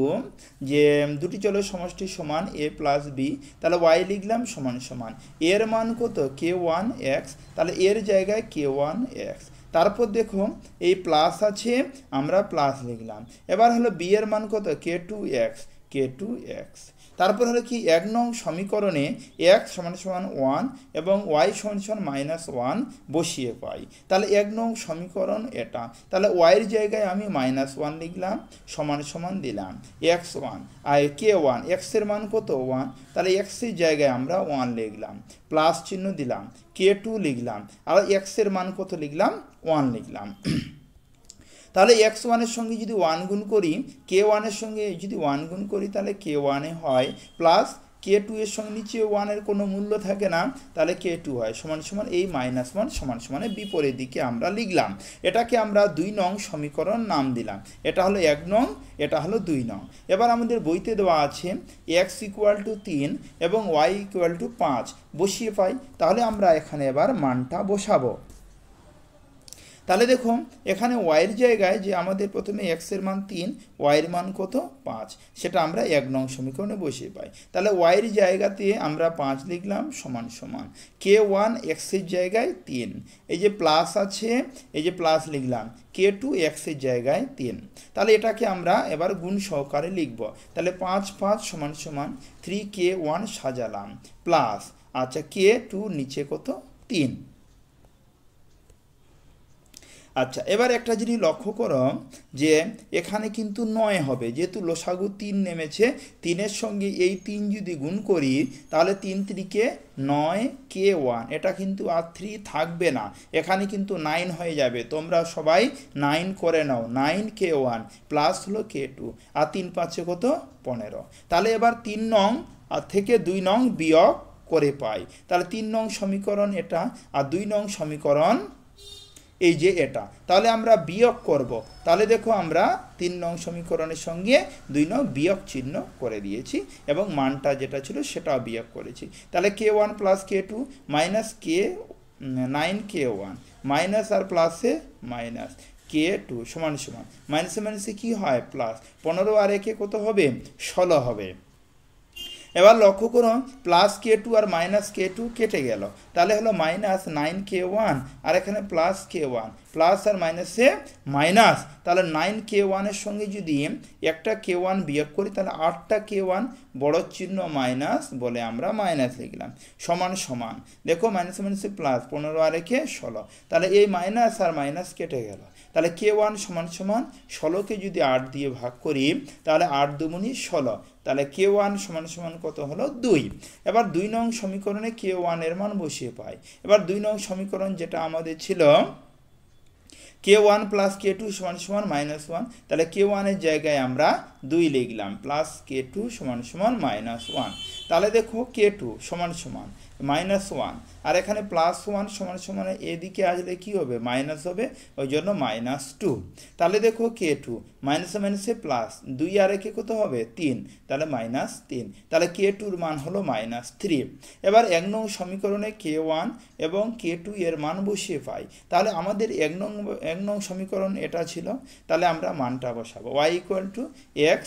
যে দুটি চলের সমষ্টি সমান a প্লাস b, তাহলে y লিখলাম সমান এর মান কত k1x, তাহলে এর জায়গায় k1x। তারপর দেখো এই প্লাস আছে আমরা প্লাস লিখলাম, এবার হলো b এর মান কত k2x। তারপর হলো কি 1 নং সমীকরণে x সমান সমান 1 এবং y সমান সমান -1 বসিয়ে পাই। তাহলে 1 নং সমীকরণ এটা। তাহলে y এর জায়গায় আমি -1 লিখলাম, সমান সমান দিলাম x1 আর k1, x এর মান কত 1, তাহলে x এর জায়গায় আমরা 1 লিখলাম, প্লাস চিহ্ন দিলাম, k2 লিখলাম, আর x এর মান কত লিখলাম 1 লিখলাম। তাহলে x1 এর সঙ্গে যদি 1 গুণ করি, k1 এর সঙ্গে যদি 1 গুণ করি তাহলে k1 এ হয়, প্লাস k2 এর সঙ্গে নিচে 1 এর কোনো মূল্য থাকে না, তাহলে k2 হয়, সমান সমান এই -1 সমান সমান বিপরীত দিকে আমরা লিখলাম। এটাকে আমরা 2 নং সমীকরণ নাম দিলাম। এটা হলো 1 নং, এটা হলো 2 নং। এবার আমাদের বইতে দেওয়া আছে x = 3 এবং y = 5 বসিয়ে পাই। তাহলে আমরা এখানে এবার মানটা বসাবো। তাহলে দেখো এখানে y এর জায়গায় যে আমাদের প্রথমে x এর মান 3, y এর মান কত 5, সেটা আমরা 1 নং সমীকরণে বসিয়ে পাই। তাহলে y এর জায়গাতে আমরা 5 লিখলাম, সমান সমান k1 x এর জায়গায় 3, এই যে প্লাস আছে, এই যে প্লাস লিখলাম, k2 x এর জায়গায় 3। তাহলে এটাকে আমরা এবার গুণ সহকারে লিখব। তাহলে 5 5 সমান সমান 3k1 সাজালাম, প্লাস আচ্ছা k2 নিচে কত 3। আচ্ছা, এবার একটা জিনিস লক্ষ্য করো যে এখানে কিন্তু 9 হবে, যেহেতু লসাগু 3 নেমেছে, 3-এর সঙ্গে এই 3 যদি গুণ করি তাহলে 3 3-কে 9 k1, এটা কিন্তু আর 3 থাকবে না, এখানে কিন্তু 9 হয়ে যাবে। তোমরা সবাই 9 করে নাও, 9 k1 প্লাস হলো k2, আর 3 5-এ কত 15। তাহলে এবার 3 নং আর থেকে 2 নং বিয়োগ করে পাই। তাহলে 3 নং সমীকরণ এটা, আর 2 নং সমীকরণ এই যে এটা। তাহলে আমরা বিয়োগ করব। তাহলে দেখো আমরা 3 নং সমীকরণের সঙ্গে 2 নং বিয়োগ চিহ্ন করে দিয়েছি এবং মানটা যেটা ছিল সেটাও বিয়োগ করেছি। তাহলে k1 plus k2 minus k9k1 minus আর প্লাসে মাইনাস k2 সমান সমান মাইনাসে মাইনাসে কি হয় প্লাস, 15 আর 1 কত হবে 16 হবে। এবার লক্ষ্য করুন প্লাস k2 আর মাইনাস k2 কেটে গেল, তাহলে হলো -9k1 আর এখানে প্লাস k1, প্লাস আর মাইনাসে মাইনাস, তাহলে 9k1 এর সঙ্গে যদি একটা k1 বিয়োগ করি তাহলে 8টা k1 বড় চিহ্ন মাইনাস বলে আমরা মাইনাস লিখলাম, সমান সমান দেখো মাইনাসে মাইনাসে প্লাস, 15 আর 1 16, তাহলে এই মাইনাস আর মাইনাস কেটে গেল। তাহলে k1 সমান সমান 16কে যদি 8 দিয়ে ভাগ করি তাহলে 8 দুগুণে 16, তাহলে k1 সমান সমান কত হলো 2। এবার 2 নং সমীকরণে k1 এর মান বসিয়ে পাই। এবার 2 নং সমীকরণ যেটা আমাদের ছিল k1 প্লাস k2 সমান সমান -1, তাহলে k1 এর জায়গায় আমরা 2 লিখলাম, প্লাস k2 সমান সমান -1। তাহলে দেখো k2 সমান সমান -1 আর এখানে +1 সমান সমান এদিকে আসলে কি হবে মাইনাস হবে, ওই জন্য -2। তাহলে দেখো k2 মাইনাসে মাইনাসে প্লাস, 2 আর 1 কত হবে 3, তাহলে -3, তাহলে k2 এর মান হলো -3। এবার 1 নং সমীকরণে k1 এবং k2 এর মান বসিয়ে পাই। তাহলে আমাদের 1 নং সমীকরণ এটা ছিল, তাহলে আমরা মানটা বসাবো y = x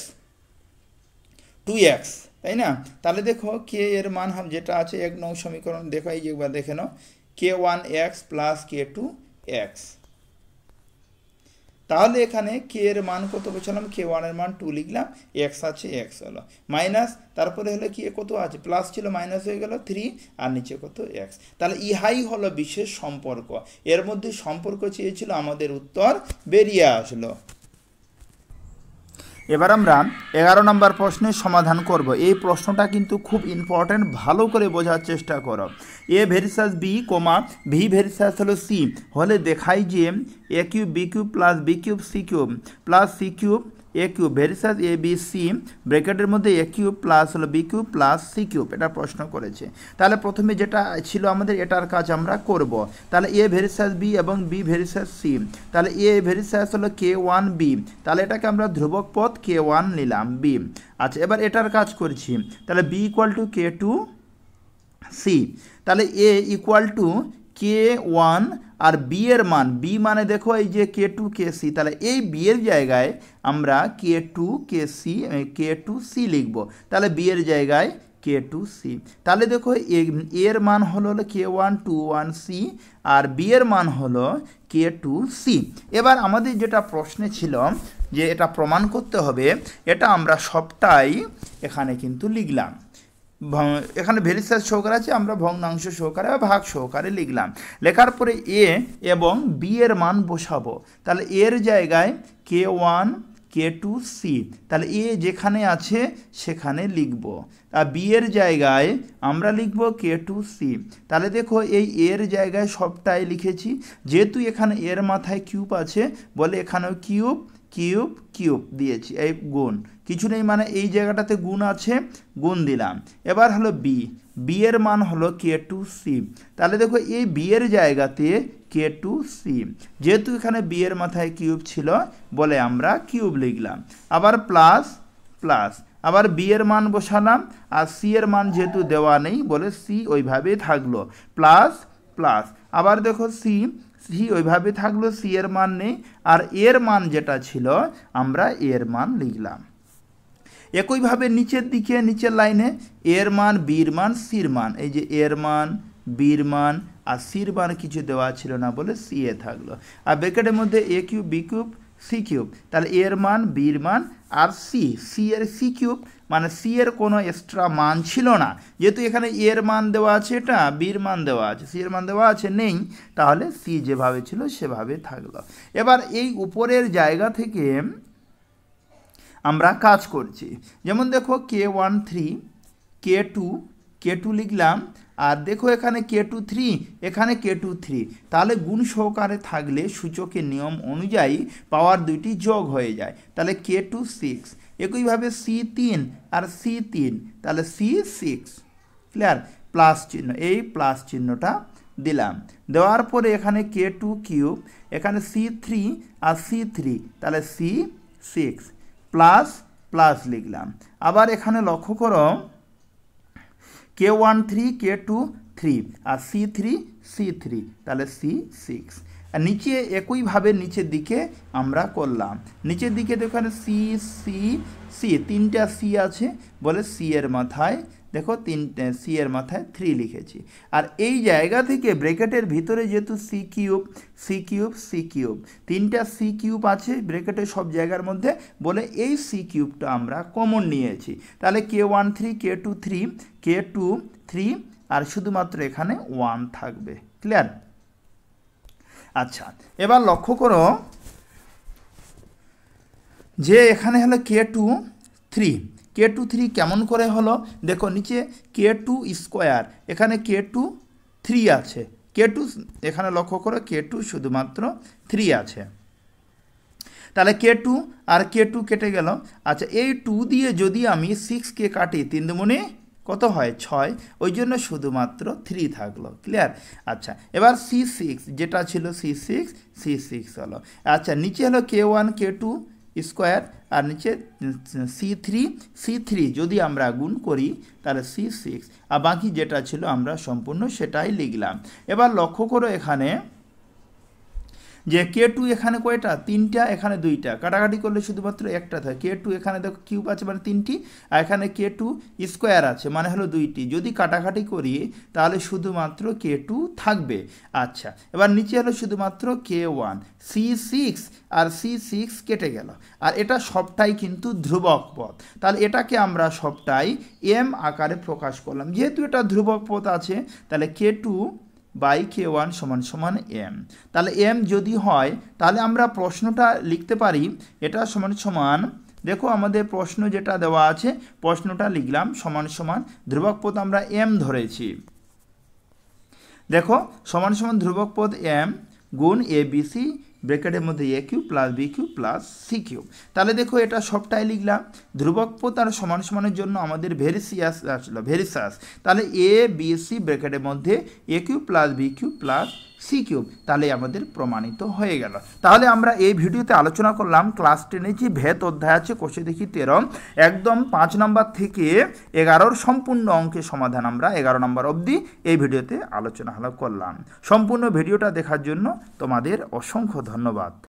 2x, তাই না। তাহলে দেখো k এর মান যেটা আছে 1 নং সমীকরণ, দেখো এই যে একবার দেখে নাও k1x প্লাস k2x। তাহলে এখানে k এর মান কত বসালাম, k1 এর মান 2 লিখলাম, x আছে x হলো মাইনাস, তারপরে হলো কি কত আছে প্লাস ছিল মাইনাস হয়ে গেল 3 আর নিচে কত x। তাহলে ইহাই হলো বিশেষ সম্পর্ক, এর মধ্যে সম্পর্ক চেয়েছিল, আমাদের উত্তর বেরিয়ে আসলো। এবার আমরা 11 নম্বর প্রশ্নের সমাধান করব। এই প্রশ্নটা কিন্তু খুব ইম্পর্টেন্ট, ভালো করে বোঝার চেষ্টা করো। a versus b, v versus হলো c হলে দেখাই যে a cube b cube plus b cube c cube plus c cube a cube versus a b c ব্র্যাকেটের মধ্যে a কিউব প্লাস হলো b cube plus c cube, এটা প্রশ্ন করেছে। তাহলে প্রথমে যেটা ছিল আমাদের এটার কাজ আমরা করব। তাহলে a ভার্সাস b এবং b ভার্সাস c, তাহলে a ভার্সাস হলো k1 b, তাহলে এটাকে আমরা ধ্রুবক পদ k1 নিলাম b। আচ্ছা, এবার এটার কাজ করছি, তাহলে b = k2 c, তাহলে a = k1 আর b এর মান, b মানে দেখো এই যে k2 kc, তাহলে এই b এর জায়গায় আমরা k2c লিখব, তাহলে b এর জায়গায় k2c। তাহলে দেখো এর মান হলো k1 21c আর b এর মান হলো k2c। এবার আমাদের যেটা প্রশ্নে ছিল যে এটা প্রমাণ করতে হবে, এটা আমরা সবটাই এখানে কিন্তু লিখলাম। এখানে ভেরিসাস সহকারে আছে, আমরা ভগ্নাংশ সহকারে বা ভাগ সহকারে লিখলাম। লেখার পরে এ এবং বি এর মান বসাবো। তাহলে এর জায়গায় K1 K2 C, তাহলে এ যেখানে আছে সেখানে লিখব। আর বি এর জায়গায় আমরা লিখব K2 C। তাহলে দেখো এই এর জায়গায় সবটাই লিখেছি, যেহেতু এখানে এর মাথায় কিউব আছে বলে এখানেও কিউব কিউব কিউব দিয়েছি, এই গুণ কিছু নেই মানে এই জায়গাটাতে গুণ আছে, গুণ দিলাম। এবার হলো বি এর মান হলো K2 C। তাহলে দেখো এই বি এর জায়গাতে K2 C, যেহেতু এখানে বি এর মাথায় কিউব ছিল বলে আমরা কিউব লিখলাম। আবার প্লাস প্লাস, আবার বি এর মান বসালাম, আর সি এর মান যেহেতু দেওয়া নেই বলে সি ওইভাবেই থাকলো, প্লাস প্লাস। আবার দেখো সি ওইভাবে থাকলো, সি এর মান নেই, আর এর মান যেটা ছিল আমরা এর মান লিখলাম। একইভাবে নিচের দিকে নিচের লাইনে এর মান বির মান সির মান, এই যে এর মান বির মান আর সির মান কিছু দেওয়া ছিল না বলে সি এ থাকলো। আর ব্র্যাকেটের মধ্যে A cube B cube C cube, তাহলে এর মান বির মান আর সি এর সি কিউব, মানে সি এর কোনো এক্সট্রা মান ছিল না, যেহেতু এখানে এর মান দেওয়া আছে, এটা বির মান দেওয়া আছে, সি এর মান দেওয়া আছে নেই, তাহলে সি যেভাবে ছিল সেভাবে থাকলো। এবার এই উপরের জায়গা থেকে আমরা কাজ করছি, যেমন দেখো K1 3 K2 লিখলাম, আর দেখো এখানে K2 3 এখানে K2 3, তাহলে গুণ সহকারে থাকলে সূচকের নিয়ম অনুযায়ী পাওয়ার দুইটি যোগ হয়ে যায়, তাহলে K2 6। একইভাবে C3 আর C3, তাহলে C6, ক্লিয়ার, প্লাস চিহ্ন, এই প্লাস চিহ্নটা দিলাম। দেওয়ার পরে এখানে K2 কিউব, এখানে C3 আর C3, তাহলে C6 প্লাস প্লাস লিখলাম। আবার এখানে লক্ষ্য করো K1 3 K2 3 আর C3 তাহলে C6। আর নিচে একইভাবে নিচের দিকে আমরা করলাম, নিচের দিকে দেখো এখানে সি তিনটা সি আছে বলে সি এর মাথায় দেখো তিনটে সি এর মাথায় 3 লিখেছি। আর এই জায়গা থেকে ব্র্যাকেটের ভিতরে যেহেতু সি কিউব তিনটা সি কিউব আছে ব্র্যাকেটের সব জায়গার মধ্যে বলে এই সি কিউবটা আমরা কমন নিয়েছি, তাহলে K1 3 K2 3 আর শুধুমাত্র এখানে 1 থাকবে, ক্লিয়ার। আচ্ছা, এবার লক্ষ্য করো যে এখানে হলো K2 3 কেমন করে হলো, দেখো নিচে K2 স্কোয়ার, এখানে K2 3 আছে, K2 এখানে লক্ষ্য করো K2 শুধুমাত্র 3 আছে, তাহলে K2 আর K2 কেটে গেল। আচ্ছা, এই 2 দিয়ে যদি আমি 6কে কাটি 3 দুগুণে কত হয় 6, ওই জন্য শুধুমাত্র 3 থাকলো, ক্লিয়ার। আচ্ছা, এবার C6 যেটা ছিল C6 হলো। আচ্ছা, নিচে হলো K1 K2 স্কোয়ার, আর নিচে C3 যদি আমরা গুণ করি তাহলে C6, আর বাকি যেটা ছিল আমরা সম্পূর্ণ সেটাই লিখলাম। এবার লক্ষ্য করো এখানে যে K2 এখানে কয়টা, 3টা, এখানে 2টা, কাটাকাটি করলে শুধুমাত্র একটা থাকে। K2 এখানে দেখো কিউব আছে মানে 3টি, আর এখানে K2 স্কোয়ার আছে মানে হলো 2টি, যদি কাটাকাটি করি তাহলে শুধুমাত্র K2 থাকবে। আচ্ছা, এবার নিচে হলো শুধুমাত্র K1, C6 আর C6 কেটে গেল, আর এটা সবটাই কিন্তু ধ্রুবক পদ, তাহলে এটাকে আমরা সবটাই m আকারে প্রকাশ করলাম, যেহেতু এটা ধ্রুবক পদ আছে তাহলে K2 বাই K1 সমান m। তাহলে m যদি হয় তাহলে আমরা প্রশ্নটা লিখতে পারি, এটা সমান দেখো আমাদের প্রশ্ন যেটা দেওয়া আছে প্রশ্নটা লিখলাম সমান ধ্রুবক পদ আমরা m ধরেছি, দেখো সমান ধ্রুবক পদ m গুণ ABC ব্র্যাকেটের মধ্যে a cube plus b cube plus c cube. তাহলে দেখো এটা সবটাই লিখলাম, ধ্রুবক পদ আর সমানের জন্য আমাদের ভেরিসিয়াস আসলো, ভেরিসাস, তাহলে ABC ব্র্যাকেটের মধ্যে a cube plus b cube plus c cube, তাহলে আমাদের প্রমাণিত হয়ে গেল। তাহলে আমরা এই ভিডিওতে আলোচনা করলাম ক্লাস 10 যে ভেদ অধ্যায় আছে কোষে দেখি 13, একদম 5 নম্বর থেকে 11 সম্পূর্ণ অঙ্কের সমাধান আমরা 11 নম্বর অবধি এই ভিডিওতে আলোচনা করলাম। সম্পূর্ণ ভিডিওটা দেখার জন্য তোমাদের অসংখ্য ধন্যবাদ।